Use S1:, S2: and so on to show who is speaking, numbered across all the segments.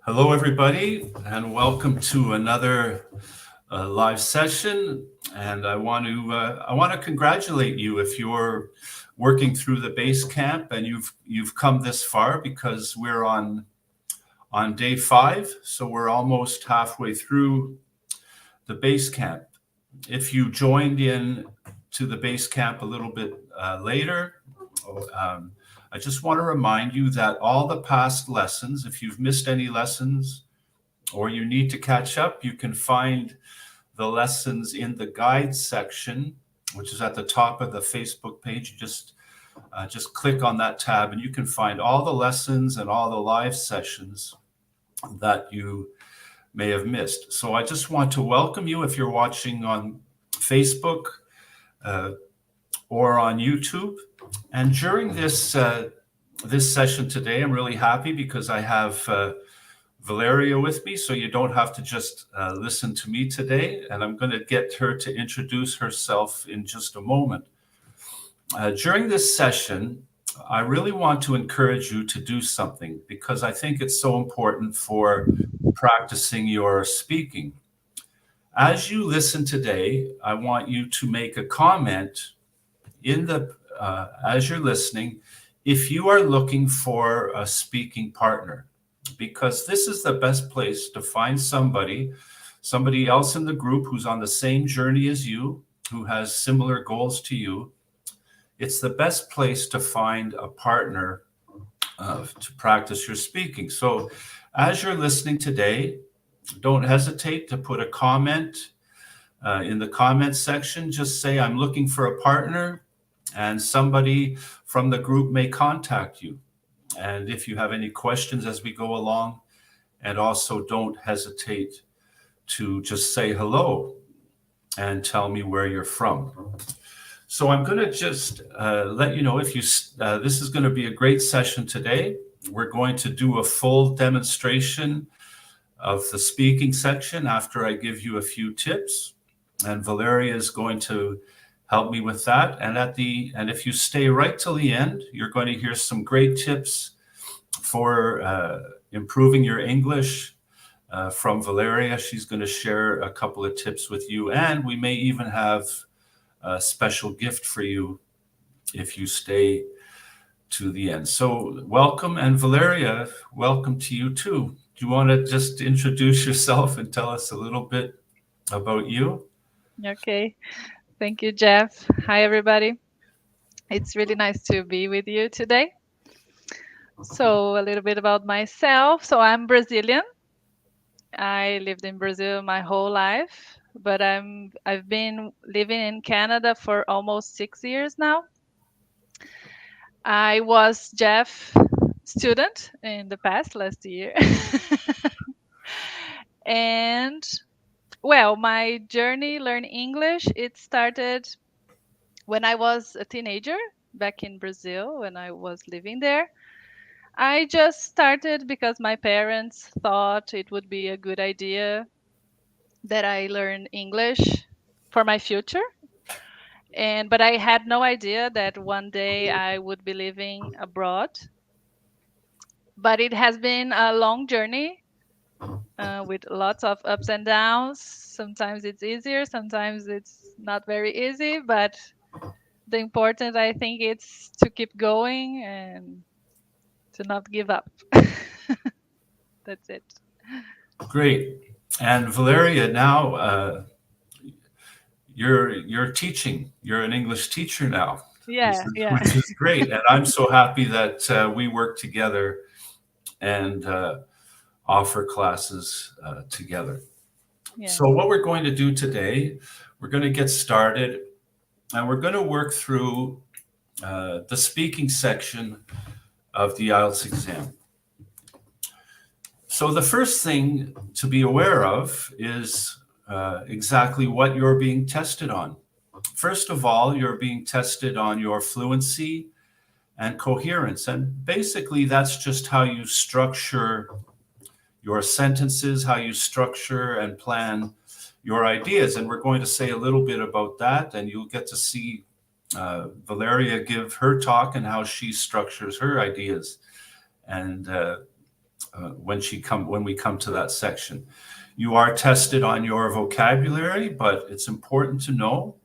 S1: Hello, everybody, and welcome to another live session. And I want to congratulate you if you're working through the base camp and you've come this far because we're on day 5, so we're almost halfway through the base camp. If you joined in to the base camp a little bit later, um, I just want to remind you that all the past lessons, if you've missed any lessons or you need to catch up, you can find the lessons in the guide section, which is at the top of the Facebook page. You just click on that tab and you can find all the lessons and all the live sessions that you may have missed. So I just want to welcome you if you're watching on Facebook or on YouTube. And during this session today, I'm really happy because I have Valéria with me, so you don't have to just listen to me today. And I'm going to get her to introduce herself in just a moment. During this session, I really want to encourage you to do something because I think it's so important for practicing your speaking. As you listen today, I want you to make a comment as you're listening if you are looking for a speaking partner, because this is the best place to find somebody else in the group who's on the same journey as you, who has similar goals to you. It's the best place to find a partner to practice your speaking. So as you're listening today, don't hesitate to put a comment in the comment section. Just say, I'm looking for a partner, and somebody from the group may contact you. And if you have any questions as we go along, and also don't hesitate to just say hello and tell me where you're from. So I'm going to just let you know if this is going to be a great session today. We're going to do a full demonstration of the speaking section after I give you a few tips, and Valéria is going to help me with that. And if you stay right till the end, you're going to hear some great tips for improving your English from Valéria. She's going to share a couple of tips with you, and we may even have a special gift for you if you stay to the end. So welcome, and Valéria, welcome to you too. Do you want to just introduce yourself and tell us a little bit about you?
S2: Okay. Thank you, Jeff. Hi, everybody. It's really nice to be with you today. So, a little bit about myself. So, I'm Brazilian. I lived in Brazil my whole life, but I've been living in Canada for almost 6 years now. I was Jeff student in the past last year. And well, my journey learning English, it started when I was a teenager back in Brazil when I was living there. I just started because my parents thought it would be a good idea that I learn English for my future. And but I had no idea that one day I would be living abroad. But it has been a long journey with lots of ups and downs. Sometimes it's easier, sometimes it's not very easy, but the important I think it's to keep going and to not give up. That's it.
S1: Great. And Valéria, now you're teaching. You're an English teacher now,
S2: Yeah, yeah,
S1: which is great. And I'm so happy that we work together and offer classes together.
S2: yeah.
S1: So what we're going to do today, we're going to get started, and we're going to work through the speaking section of the IELTS exam. So the first thing to be aware of is exactly what you're being tested on. First of all, you're being tested on your fluency and coherence. And basically, that's just how you structure your sentences, how you structure and plan your ideas. And we're going to say a little bit about that, and you'll get to see Valéria give her talk and how she structures her ideas. And when we come to that section. You are tested on your vocabulary, but it's important to know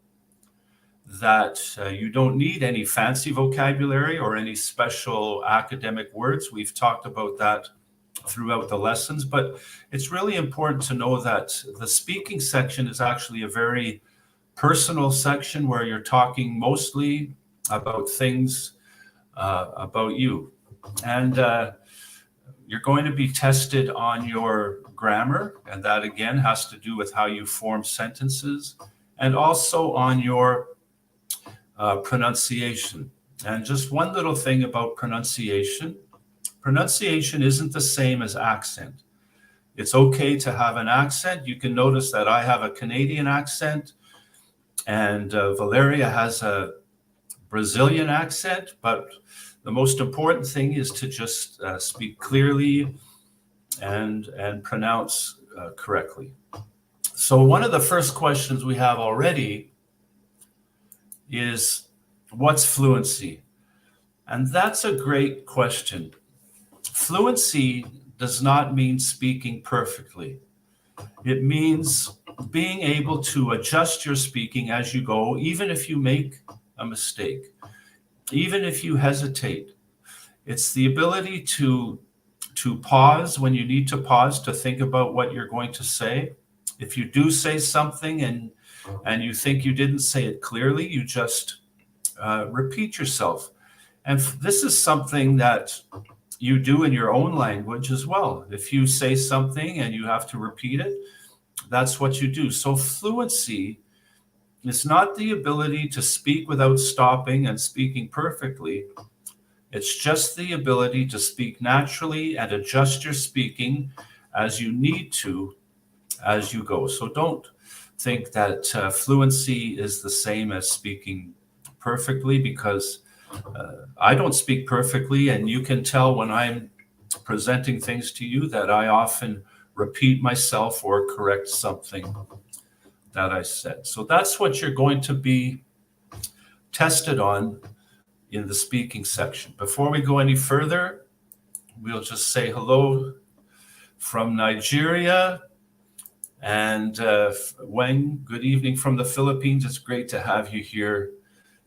S1: that you don't need any fancy vocabulary or any special academic words. We've talked about that throughout the lessons, but it's really important to know that the speaking section is actually a very personal section where you're talking mostly about things about you. And you're going to be tested on your grammar, and that again has to do with how you form sentences, and also on your pronunciation. And just one little thing about pronunciation. Pronunciation isn't the same as accent. It's okay to have an accent. You can notice that I have a Canadian accent and Valéria has a Brazilian accent, but the most important thing is to just speak clearly and pronounce correctly. So one of the first questions we have already is, what's fluency? And that's a great question. Fluency does not mean speaking perfectly. It means being able to adjust your speaking as you go, even if you make a mistake, even if you hesitate. It's the ability to pause when you need to pause to think about what you're going to say. If you do say something and you think you didn't say it clearly, you just repeat yourself. And this is something that you do in your own language as well. If you say something and you have to repeat it, that's what you do. So fluency is not the ability to speak without stopping and speaking perfectly. It's just the ability to speak naturally and adjust your speaking as you need to as you go. So don't think that fluency is the same as speaking perfectly, because I don't speak perfectly, and you can tell when I'm presenting things to you that I often repeat myself or correct something that I said. So that's what you're going to be tested on in the speaking section. Before we go any further, we'll just say hello from Nigeria. And Weng, good evening from the Philippines. It's great to have you here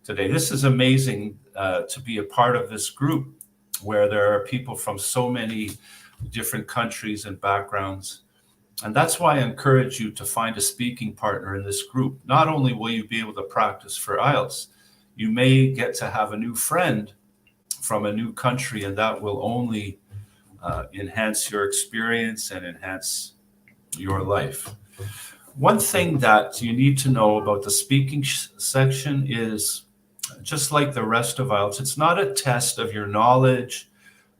S1: today. This is amazing to be a part of this group where there are people from so many different countries and backgrounds. And that's why I encourage you to find a speaking partner in this group. Not only will you be able to practice for IELTS, you may get to have a new friend from a new country, and that will only enhance your experience and enhance your life. One thing that you need to know about the speaking section is, just like the rest of IELTS, it's not a test of your knowledge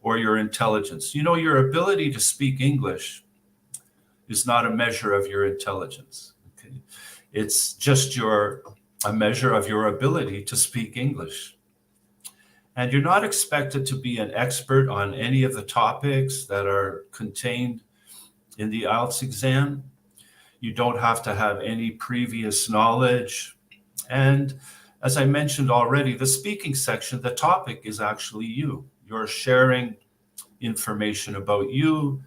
S1: or your intelligence. You know, your ability to speak English is not a measure of your intelligence. Okay? It's just a measure of your ability to speak English. And you're not expected to be an expert on any of the topics that are contained in the IELTS exam. You don't have to have any previous knowledge. And as I mentioned already, the speaking section, the topic is actually you. You're sharing information about you.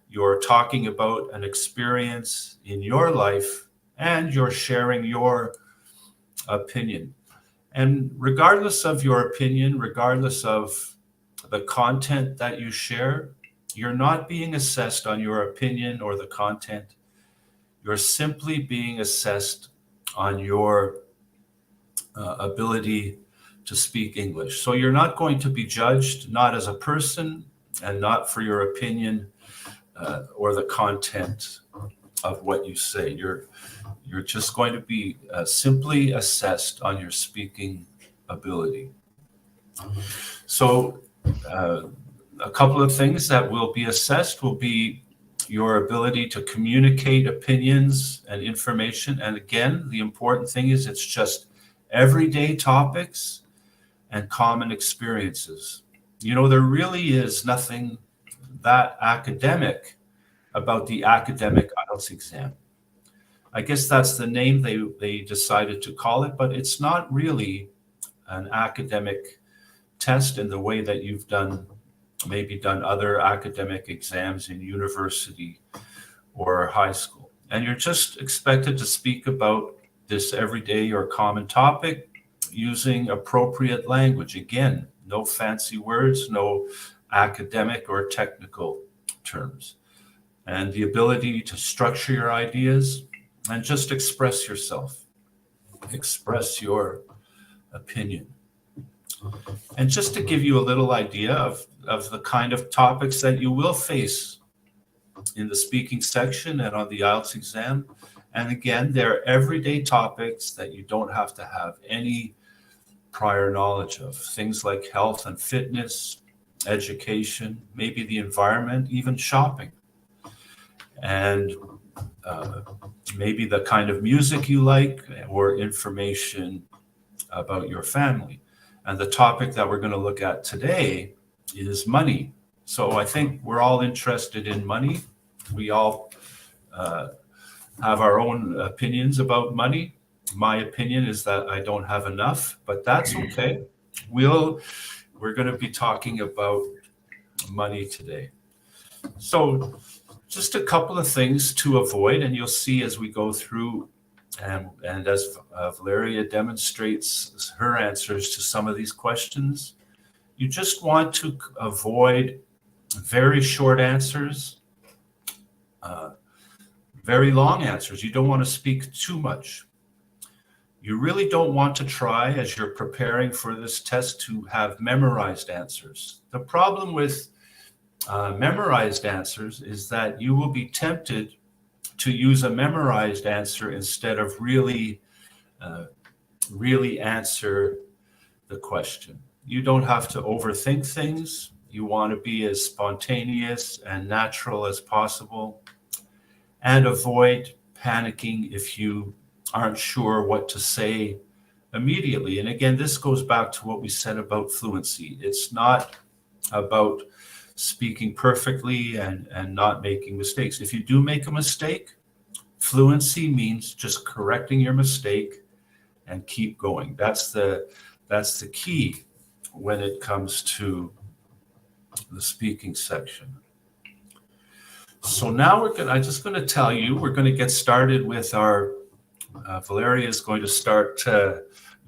S1: You're talking about an experience in your life, and you're sharing your opinion. And regardless of your opinion, regardless of the content that you share, you're not being assessed on your opinion or the content. You're simply being assessed on your ability to speak English. So you're not going to be judged, not as a person and not for your opinion or the content of what you say. You're just going to be simply assessed on your speaking ability. So a couple of things that will be assessed will be your ability to communicate opinions and information. And again, the important thing is it's just everyday topics and common experiences. You know, there really is nothing that academic about the academic IELTS exam. I guess that's the name they decided to call it, but it's not really an academic test in the way that you've done maybe done other academic exams in university or high school. And you're just expected to speak about this everyday or common topic using appropriate language. Again, no fancy words, no academic or technical terms. And the ability to structure your ideas and just express yourself, express your opinion. And just to give you a little idea of the kind of topics that you will face in the speaking section and on the IELTS exam. And again, they're everyday topics that you don't have to have any prior knowledge of. Things like health and fitness, education, maybe the environment, even shopping. And maybe the kind of music you like or information about your family. And the topic that we're going to look at today is money. So I think we're all interested in money. We all have our own opinions about money. My opinion is that I don't have enough, but that's okay. We're going to be talking about money today. So just a couple of things to avoid, and you'll see as we go through and as Valéria demonstrates her answers to some of these questions, you just want to avoid very short answers, very long answers. You don't want to speak too much. You really don't want to try, as you're preparing for this test, to have memorized answers. The problem with memorized answers is that you will be tempted to use a memorized answer instead of really answer the question. You don't have to overthink things. You want to be as spontaneous and natural as possible, and avoid panicking if you aren't sure what to say immediately. And again, this goes back to what we said about fluency. It's not about speaking perfectly and not making mistakes. If you do make a mistake, fluency means just correcting your mistake and keep going. That's the key when it comes to the speaking section. So now I'm just going to tell you, we're going to get started with our, Valéria is going to start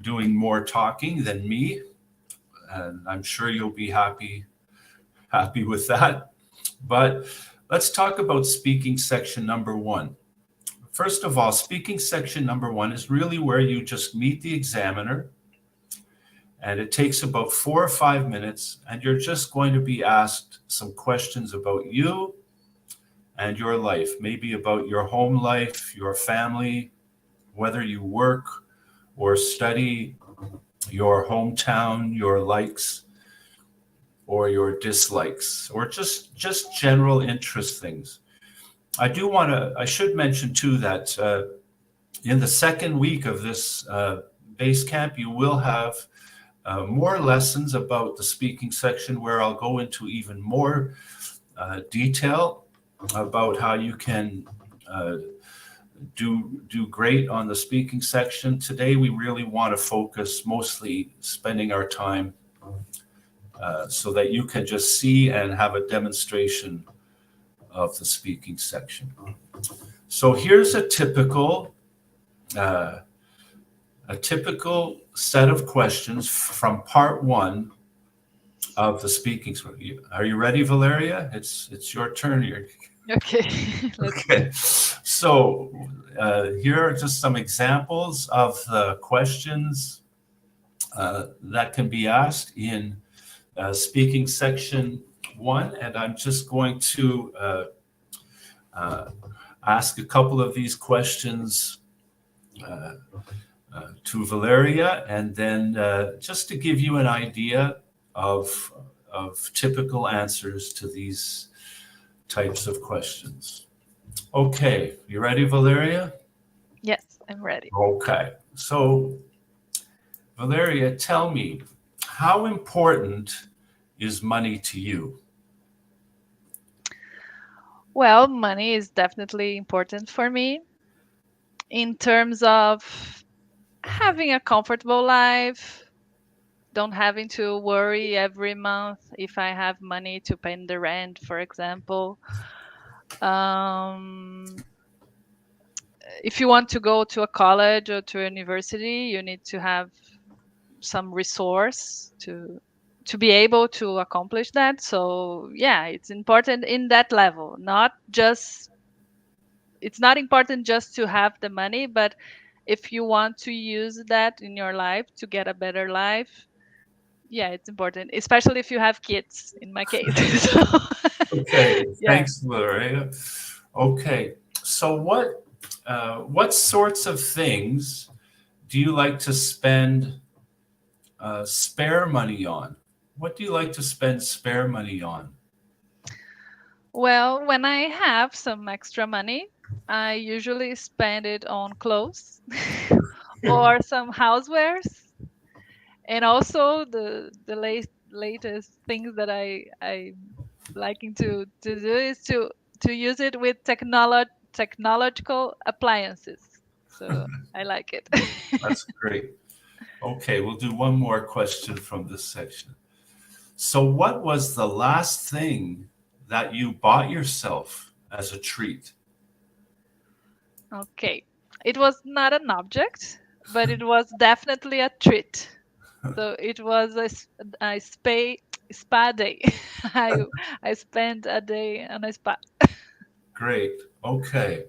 S1: doing more talking than me. And I'm sure you'll be happy with that. But let's talk about speaking section number 1. First of all, speaking section number 1 is really where you just meet the examiner, and it takes about 4 or 5 minutes, and you're just going to be asked some questions about you and your life, maybe about your home life, your family, whether you work or study, your hometown, your likes or your dislikes, or just general interest things. I should mention too that in the second week of this base camp, you will have more lessons about the speaking section, where I'll go into even more detail about how you can do great on the speaking section. Today, we really want to focus mostly spending our time so that you can just see and have a demonstration of the speaking section. So here's a typical set of questions from part 1 of the speaking. Are you ready, Valéria? It's your turn here.
S2: Okay.
S1: Okay. So here are just some examples of the questions that can be asked in speaking section 1, and I'm just going to ask a couple of these questions to Valéria, and then just to give you an idea of typical answers to these types of questions. Okay, you ready, Valéria?
S2: Yes, I'm ready.
S1: Okay, so Valéria, tell me, how important is money to you?
S2: Well, money is definitely important for me in terms of having a comfortable life, don't having to worry every month if I have money to pay the rent, for example. Um, if you want to go to a college or to a university, you need to have some resource to be able to accomplish that. So yeah, it's important in that level. Not just it's not important just to have the money, but if you want to use that in your life to get a better life, yeah, it's important, especially if you have kids, in my case. So,
S1: Okay,
S2: yeah.
S1: thanks, Valéria. Okay, so what sorts of things do you like to spend spare money on? What do you like to spend spare money on?
S2: Well, when I have some extra money, I usually spend it on clothes or some housewares, and also the latest things that I liking to do is to use it with technological appliances. So I like it.
S1: That's great. Okay, we'll do one more question from this section. So, what was the last thing that you bought yourself as a treat?
S2: Okay. It was not an object, but it was definitely a treat. So it was a spa day. I I spent a day on a spa.
S1: Great. Okay.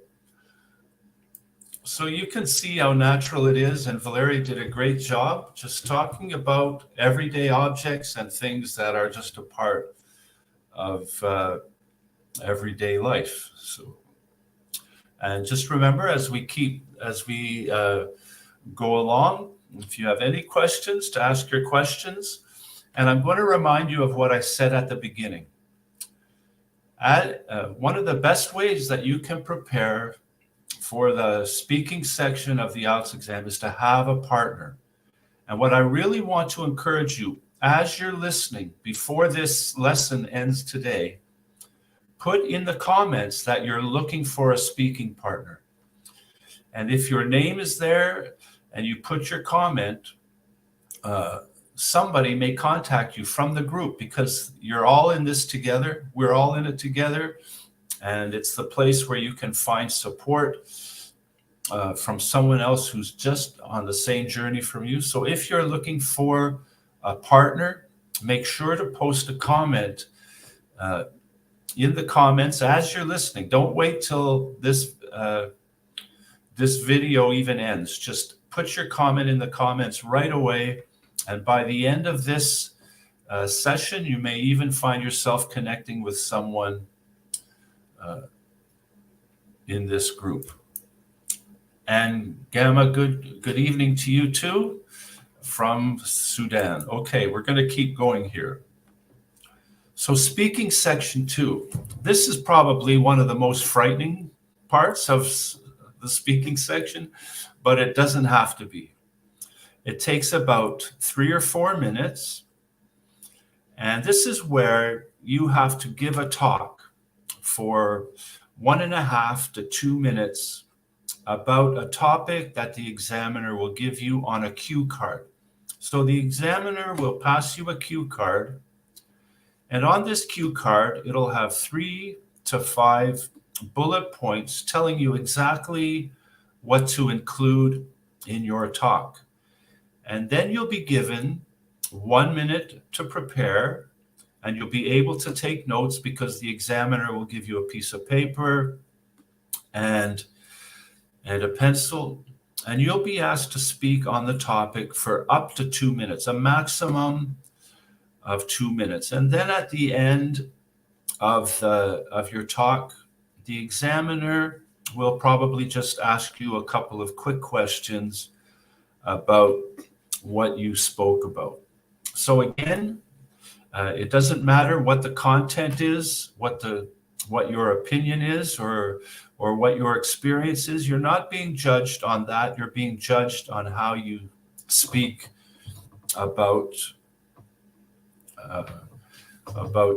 S1: So you can see how natural it is, and Valeria did a great job just talking about everyday objects and things that are just a part of everyday life. So, and just remember, as we go along, if you have any questions, to ask your questions. And I'm going to remind you of what I said at the beginning. One of the best ways that you can prepare for the speaking section of the IELTS exam is to have a partner. And what I really want to encourage you, as you're listening, before this lesson ends today, put in the comments that you're looking for a speaking partner. And if your name is there and you put your comment, somebody may contact you from the group, because you're all in this together. We're all in it together. And it's the place where you can find support from someone else who's just on the same journey from you. So if you're looking for a partner, make sure to post a comment in the comments as you're listening. Don't wait till this video even ends. Just put your comment in the comments right away. And by the end of this session, you may even find yourself connecting with someone in this group. And Gamma, good evening to you too, from Sudan. Okay, we're going to keep going here. So speaking section 2, this is probably one of the most frightening parts of the speaking section, but it doesn't have to be. It takes about 3 or 4 minutes, and this is where you have to give a talk for 1.5 to 2 minutes about a topic that the examiner will give you on a cue card. So the examiner will pass you a cue card, and on this cue card, it'll have 3 to 5 bullet points telling you exactly what to include in your talk. And then you'll be given 1 minute to prepare, and you'll be able to take notes because the examiner will give you a piece of paper and a pencil, and you'll be asked to speak on the topic for up to 2 minutes, a maximum of 2 minutes. And then at the end of your talk, the examiner will probably just ask you a couple of quick questions about what you spoke about. So again, it doesn't matter what the content is, what your opinion is, or what your experience is. You're not being judged on that. You're being judged on how you speak about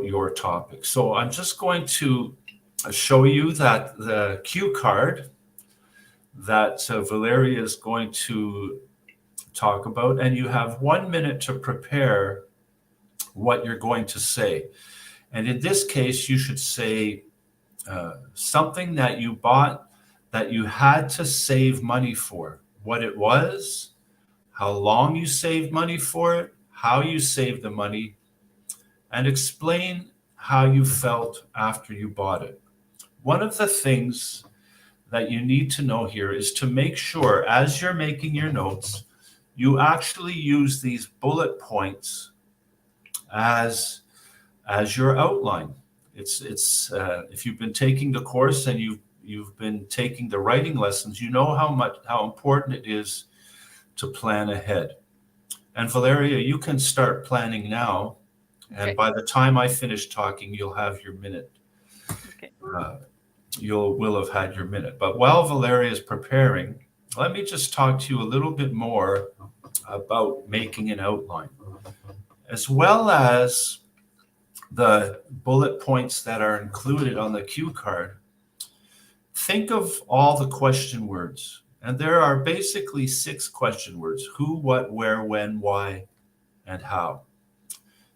S1: your topic. So I'm just going to show you that the cue card that Valéria is going to talk about, and you have 1 minute to prepare what you're going to say. And in this case, you should say something that you bought that you had to save money for, what it was, how long you saved money for it, how you saved the money, and explain how you felt after you bought it. One of the things that you need to know here is to make sure, as you're making your notes, you actually use these bullet points as your outline. It's if you've been taking the course and you've been taking the writing lessons, you know how important it is to plan ahead. And Valeria, you can start planning now, and
S2: Okay.
S1: by the time I finish talking, you'll have your minute.
S2: Okay.
S1: Will have had your minute. But while Valeria is preparing, let me just talk to you a little bit more about making an outline, as well as the bullet points that are included on the cue card. Think of all the question words. And there are basically 6 question words: who, what, where, when, why, and how.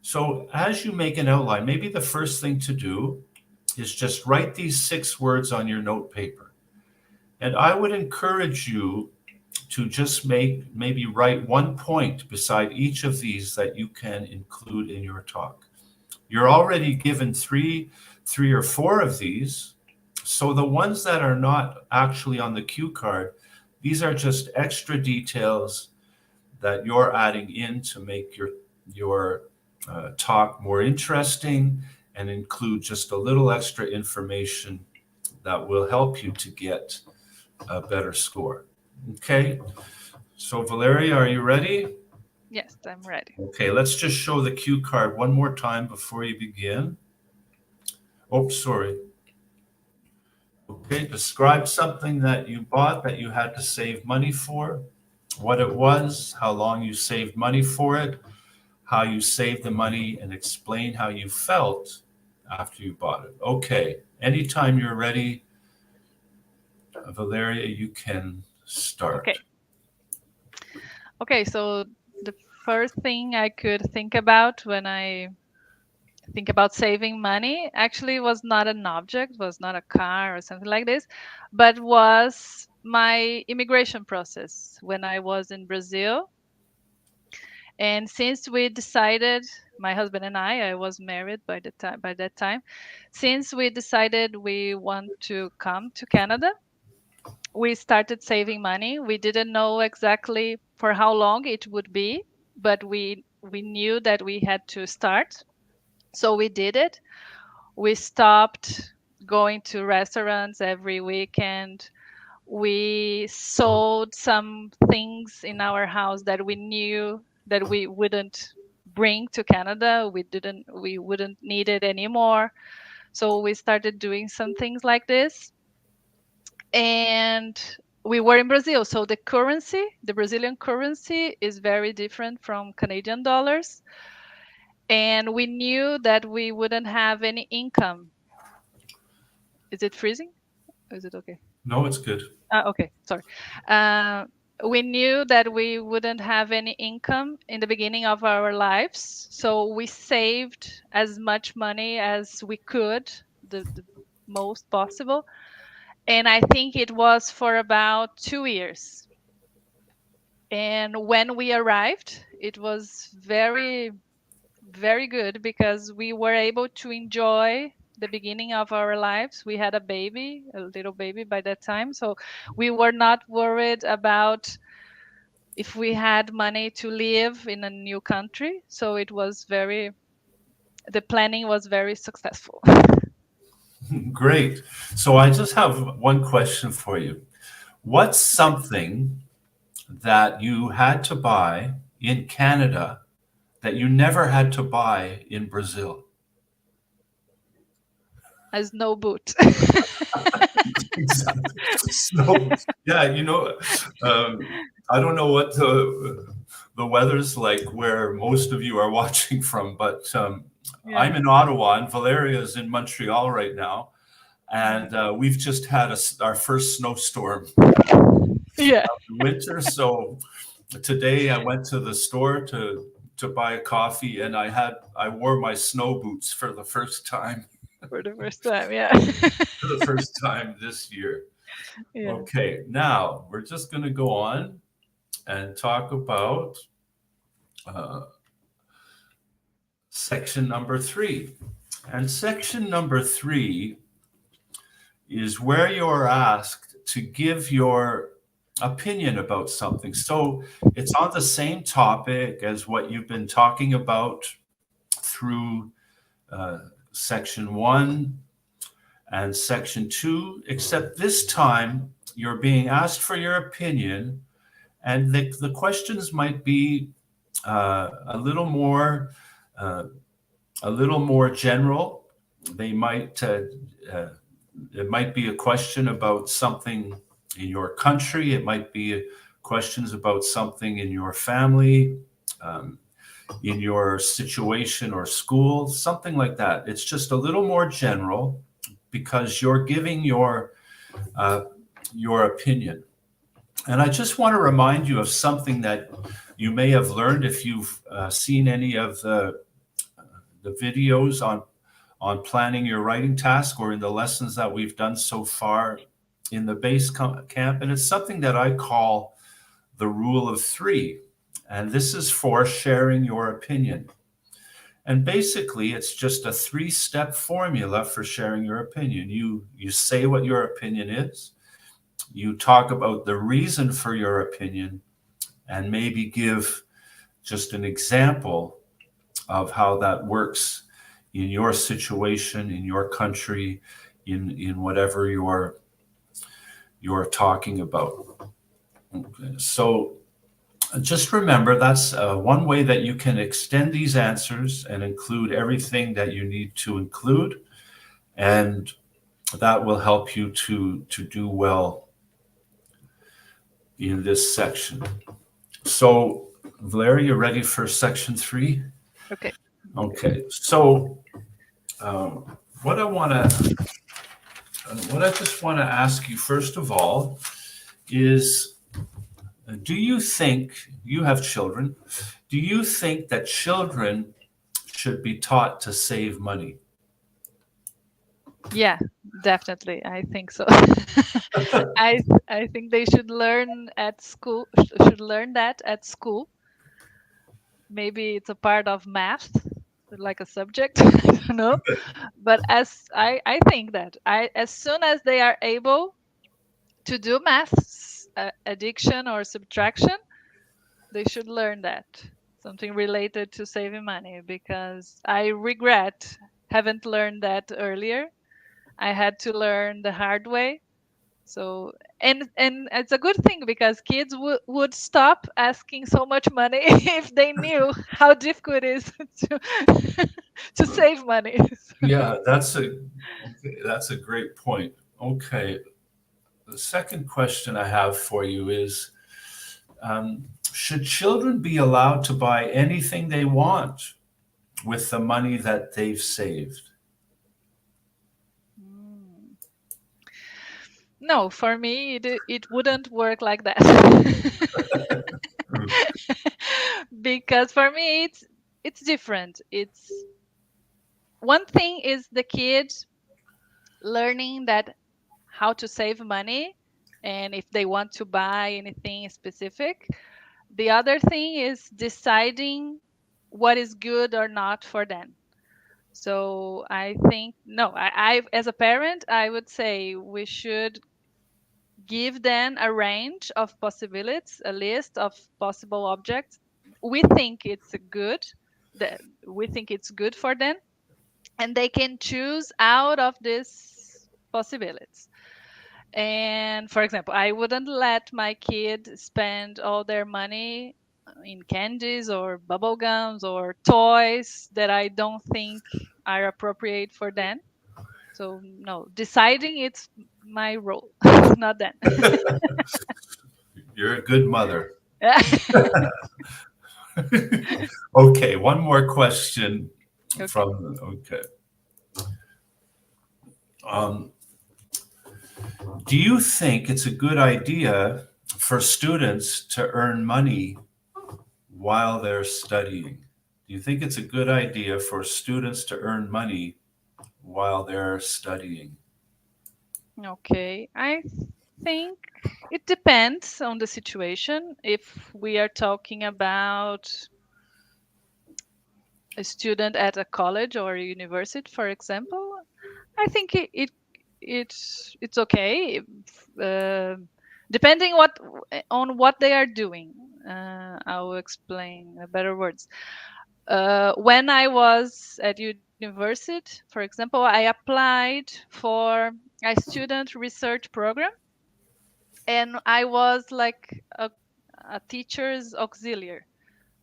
S1: So as you make an outline, maybe the first thing to do is just write these 6 words on your note paper. And I would encourage you to just maybe write 1 point beside each of these that you can include in your talk. You're already given three or 4 of these. So the ones that are not actually on the cue card, these are just extra details that you're adding in to make your talk more interesting and include just a little extra information that will help you to get a better score. Okay, so Valeria, are you ready?
S2: Yes, I'm ready.
S1: Okay, let's just show the cue card one more time before you begin. Oh, sorry. Okay, describe something that you bought that you had to save money for, what it was, how long you saved money for it, how you saved the money, and explain how you felt after you bought it. Okay, anytime you're ready, Valeria, you can start.
S2: Okay. Okay, so the first thing I could think about when I think about saving money actually was not an object, was not a car or something like this, but was my immigration process when I was in Brazil. And since we decided, my husband and I was married by that time, since we decided we want to come to Canada, we started saving money. We didn't know exactly for how long it would be, but we knew that we had to start. So we did it. We stopped going to restaurants every weekend. We sold some things in our house that we knew that we wouldn't bring to Canada. We wouldn't need it anymore. So we started doing some things like this. And we were in Brazil. So the currency, the Brazilian currency, is very different from Canadian dollars. And we knew that we wouldn't have any income. Is it freezing? Is it okay?
S1: No, it's good.
S2: Okay, sorry. We knew that we wouldn't have any income in the beginning of our lives. So we saved as much money as we could, the most possible. And I think it was for about 2 years. And when we arrived, it was very, very good because we were able to enjoy the beginning of our lives. We had a baby, a little baby by that time. So we were not worried about if we had money to live in a new country. So the planning was very successful.
S1: Great. So I just have one question for you. What's something that you had to buy in Canada that you never had to buy in Brazil?
S2: A snow boot.
S1: Exactly. So, yeah, I don't know what the weather's like where most of you are watching from, but
S2: Yeah.
S1: I'm in Ottawa and Valeria is in Montreal right now, and we've just had our first snowstorm
S2: Yeah.
S1: winter. So Today I went to the store to buy a coffee, and I wore my snow boots for the first time
S2: For the first time, yeah.
S1: for the first time this year.
S2: Yeah.
S1: Okay, now we're just going to go on and talk about uh, section number 3. And section number 3 is where you're asked to give your opinion about something. So it's on the same topic as what you've been talking about through section 1 and section 2, except this time you're being asked for your opinion, and the questions might be a little more general. They might it might be a question about something in your country. It might be questions about something in your family, in your situation or school, something like that. It's just a little more general because you're giving your opinion. And I just want to remind you of something that you may have learned if you've seen any of the videos on planning your writing task, or in the lessons that we've done so far in the base camp. And it's something that I call the rule of 3. And this is for sharing your opinion. And basically, it's just a 3-step formula for sharing your opinion. You say what your opinion is, you talk about the reason for your opinion, and maybe give just an example of how that works in your situation, in your country, in whatever you're talking about. Okay. So just remember, that's one way that you can extend these answers and include everything that you need to include, and that will help you to do well in this section. So, Valéria, you ready for section 3?
S2: Okay.
S1: Okay. So, what I just want to ask you first of all is, do you think, you have children, do you think that children should be taught to save money?
S2: Yeah, definitely. I think so. I think they should learn at school, should learn that at school. Maybe it's a part of math, like a subject, I don't know. But as I think that as soon as they are able to do maths, addition or subtraction, they should learn that, something related to saving money, because I regret haven't learned that earlier. I had to learn the hard way. So, and it's a good thing because kids would stop asking so much money if they knew how difficult it is to to save money.
S1: Yeah, that's a great point. Okay. The second question I have for you is, should children be allowed to buy anything they want with the money that they've saved?
S2: Mm. No, for me, it wouldn't work like that. Because for me, it's different. It's one thing is the kid learning that how to save money, and if they want to buy anything specific. The other thing is deciding what is good or not for them. So I think no, I as a parent, I would say we should give them a range of possibilities, a list of possible objects. We think it's good, that we think it's good for them, and they can choose out of these possibilities. And for example, I wouldn't let my kid spend all their money in candies or bubble gums or toys that I don't think are appropriate for them. So no, deciding it's my role, not them.
S1: You're a good mother.
S2: Yeah.
S1: Okay, one more question
S2: Okay.
S1: okay. Do you think it's a good idea for students to earn money while they're studying? Do you think it's a good idea for students to earn money while they're studying?
S2: Okay, I think it depends on the situation. If we are talking about a student at a college or a university, for example, I think it's okay, uh, depending what on what they are doing. I will explain better words. When I was at university, for example, I applied for a student research program, and I was like a teacher's auxiliary.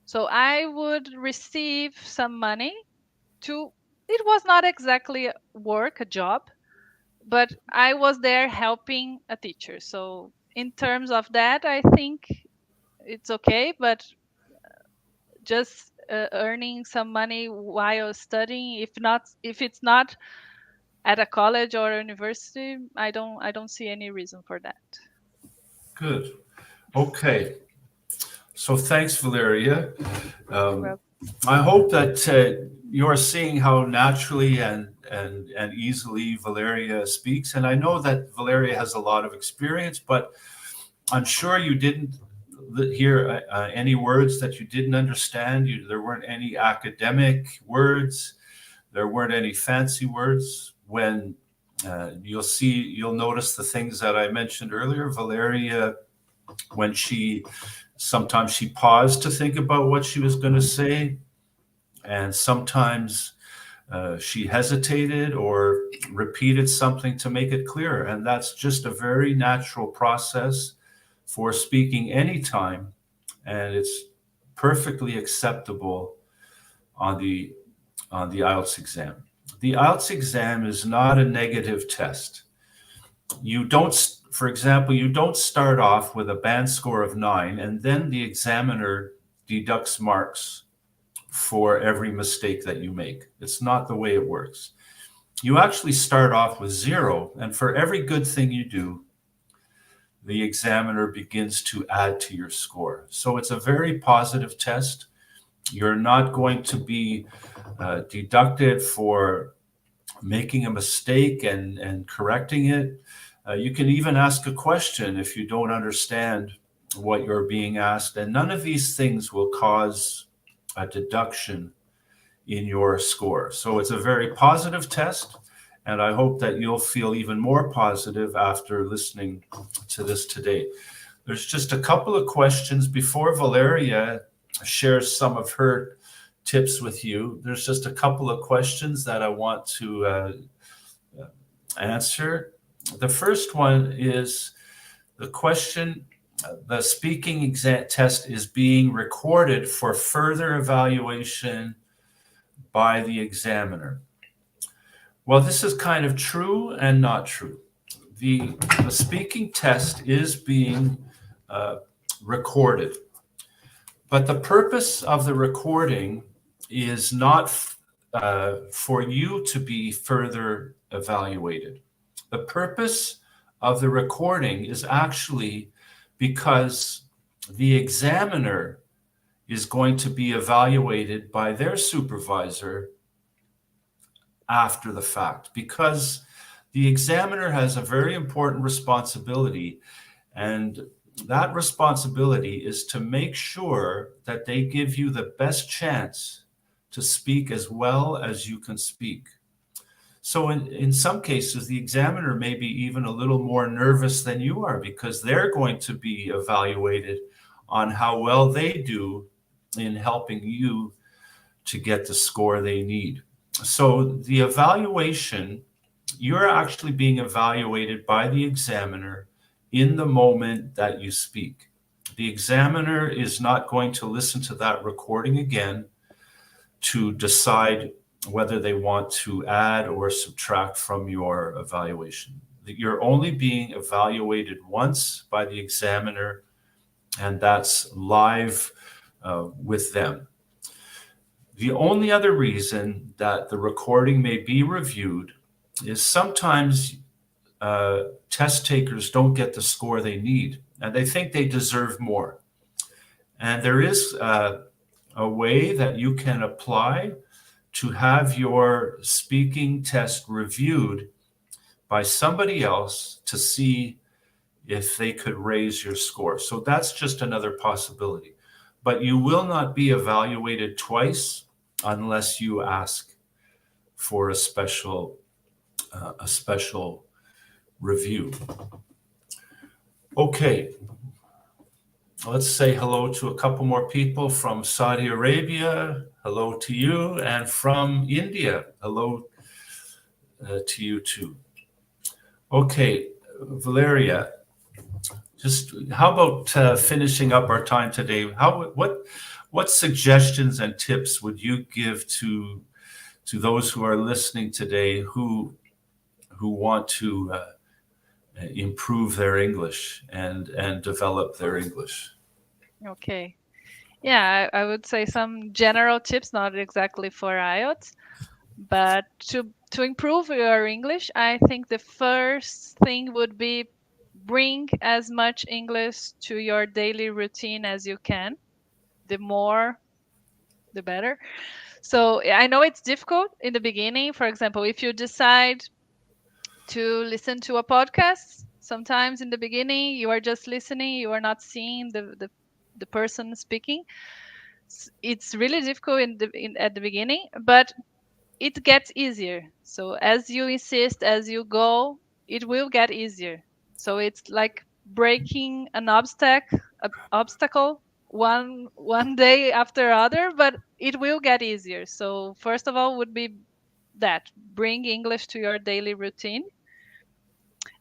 S2: So I would receive some money to, it was not exactly work, a job, but I was there helping a teacher. So in terms of that, I think it's okay, but just earning some money while studying, if it's not at a college or a university, I don't see any reason for that.
S1: Good. Okay. So thanks, Valeria. Um,
S2: Well,
S1: I hope that you're seeing how naturally and easily Valeria speaks. And I know that Valeria has a lot of experience, but I'm sure you didn't hear any words that you didn't understand. There weren't any academic words. There weren't any fancy words. When you'll notice the things that I mentioned earlier. Valeria, when sometimes she paused to think about what she was going to say, and sometimes she hesitated or repeated something to make it clearer. And that's just a very natural process for speaking anytime, and it's perfectly acceptable on the IELTS exam. The IELTS exam is not a negative test. You don't, for example, you don't start off with a band score of 9 and then the examiner deducts marks for every mistake that you make. It's not the way it works. You actually start off with 0, and for every good thing you do, the examiner begins to add to your score. So it's a very positive test. You're not going to be deducted for making a mistake and correcting it. You can even ask a question if you don't understand what you're being asked, and none of these things will cause a deduction in your score. So it's a very positive test, and I hope that you'll feel even more positive after listening to this today. There's just a couple of questions before Valeria shares some of her tips with you. There's just a couple of questions that I want to answer. The first one is the question: the speaking exam test is being recorded for further evaluation by the examiner. Well, this is kind of true and not true. The speaking test is being recorded, but the purpose of the recording is not for you to be further evaluated. The purpose of the recording is actually because the examiner is going to be evaluated by their supervisor after the fact, because the examiner has a very important responsibility, and that responsibility is to make sure that they give you the best chance to speak as well as you can speak. So in some cases, the examiner may be even a little more nervous than you are, because they're going to be evaluated on how well they do in helping you to get the score they need. So the evaluation, you're actually being evaluated by the examiner in the moment that you speak. The examiner is not going to listen to that recording again to decide whether they want to add or subtract from your evaluation. You're only being evaluated once by the examiner, and that's live with them. The only other reason that the recording may be reviewed is sometimes test takers don't get the score they need. and they think they deserve more. And there is a way that you can apply to have your speaking test reviewed by somebody else to see if they could raise your score. So that's just another possibility. But you will not be evaluated twice unless you ask for a special review. Okay, let's say hello to a couple more people from Saudi Arabia. Hello to you, and from India. Hello to you too. Okay, Valeria, just how about finishing up our time today? What suggestions and tips would you give to those who are listening today who want to improve their English and develop their English?
S2: Okay. Yeah, I would say some general tips, not exactly for IELTS, but to improve your English, I think the first thing would be bring as much English to your daily routine as you can. The more, the better. So I know it's difficult in the beginning. For example, if you decide to listen to a podcast, sometimes in the beginning you are just listening, you are not seeing the person speaking. It's really difficult at the beginning, but it gets easier. So as you insist, as you go, it will get easier. So it's like breaking an obstacle one day after other, but it will get easier. So first of all would be that bring English to your daily routine.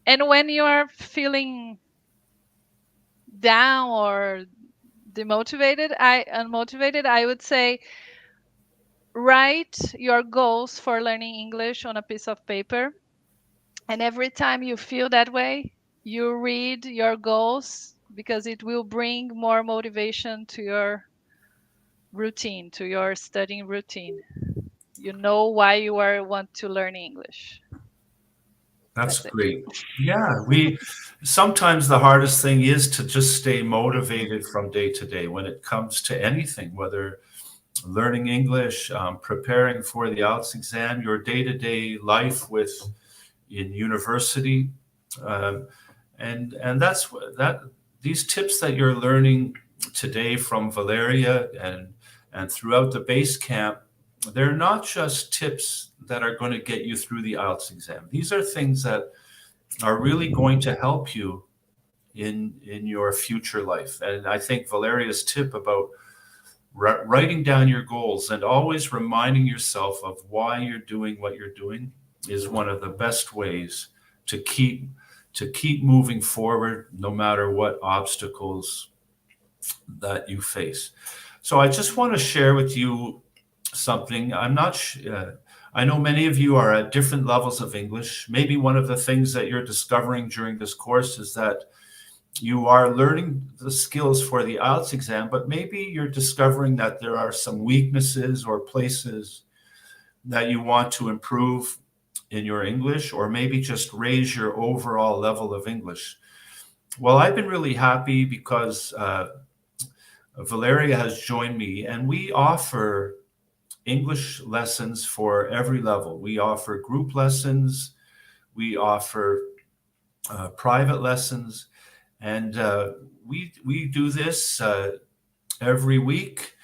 S2: And when you are feeling down or unmotivated, I would say write your goals for learning English on a piece of paper. And every time you feel that way, you read your goals because it will bring more motivation to your routine, to your studying routine. You know why you want to learn English.
S1: That's
S2: That's it.
S1: great. Yeah, we sometimes the hardest thing is to just stay motivated from day to day when it comes to anything, whether learning English, preparing for the IELTS exam, your day-to-day life with in university, um, and that's that. These tips that you're learning today from Valeria and throughout the base camp, they're not just tips that are going to get you through the IELTS exam. These are things that are really going to help you in your future life. And I think Valeria's tip about writing down your goals and always reminding yourself of why you're doing what you're doing is one of the best ways to keep moving forward no matter what obstacles that you face. So I just want to share with you something. I know many of you are at different levels of English. Maybe one of the things that you're discovering during this course is that you are learning the skills for the IELTS exam, but maybe you're discovering that there are some weaknesses or places that you want to improve in your English, or maybe just raise your overall level of English. Well, I've been really happy because Valeria has joined me, and we offer English lessons for every level. We offer group lessons, we offer private lessons, and we do this every week.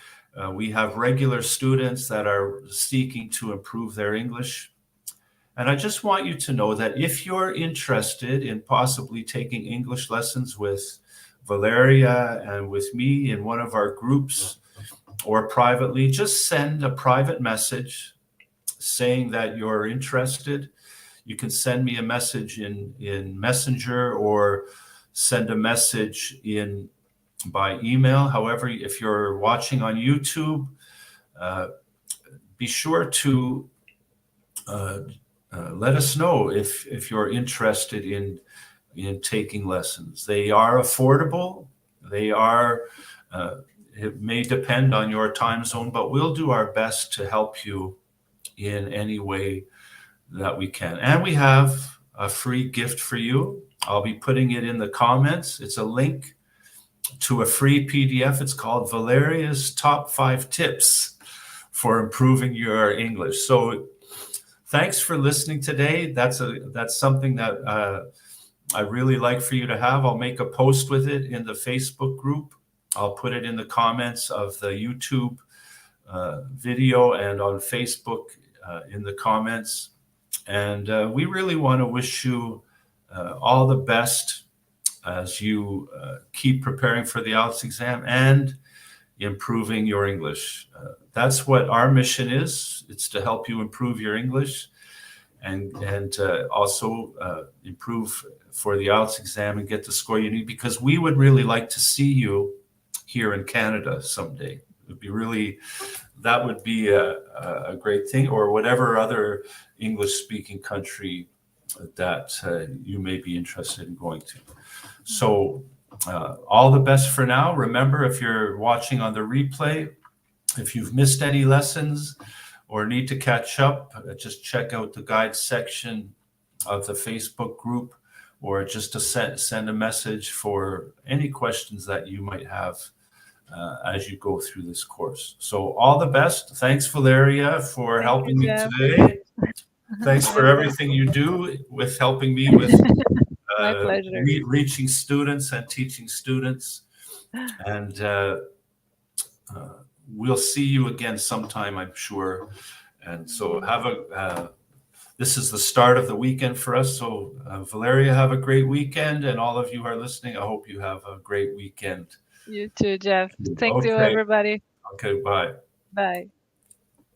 S1: We have regular students that are seeking to improve their English. And I just want you to know that if you're interested in possibly taking English lessons with Valeria and with me in one of our groups or privately, just send a private message saying that you're interested. You can send me a message in Messenger or send a message by email. However, if you're watching on YouTube, be sure to let us know if you're interested in taking lessons. They are affordable. They are. It may depend on your time zone, but we'll do our best to help you in any way that we can. And we have a free gift for you. I'll be putting it in the comments. It's a link to a free PDF. It's called Valeria's Top 5 Tips for Improving Your English. So thanks for listening today. That's something that I really like for you to have. I'll make a post with it in the Facebook group. I'll put it in the comments of the YouTube video and on Facebook in the comments. And we really want to wish you all the best as you keep preparing for the IELTS exam and improving your English. That's what our mission is. It's to help you improve your English and also improve for the IELTS exam and get the score you need, because we would really like to see you here in Canada someday. It would be really, that would be a great thing, or whatever other English-speaking country that you may be interested in going to. So all the best for now. Remember, if you're watching on the replay, if you've missed any lessons or need to catch up, just check out the guide section of the Facebook group, or just to send a message for any questions that you might have as you go through this course. So all the best. Thanks, Valeria, for helping me today. Thanks for everything you do with helping me with
S2: My pleasure.
S1: Reaching students and teaching students. And we'll see you again sometime, I'm sure. And so this is the start of the weekend for us. So Valeria, have a great weekend. And all of you who are listening, I hope you have a great weekend.
S2: You too, Jeff. Thank you, everybody.
S1: Okay, bye.
S2: Bye.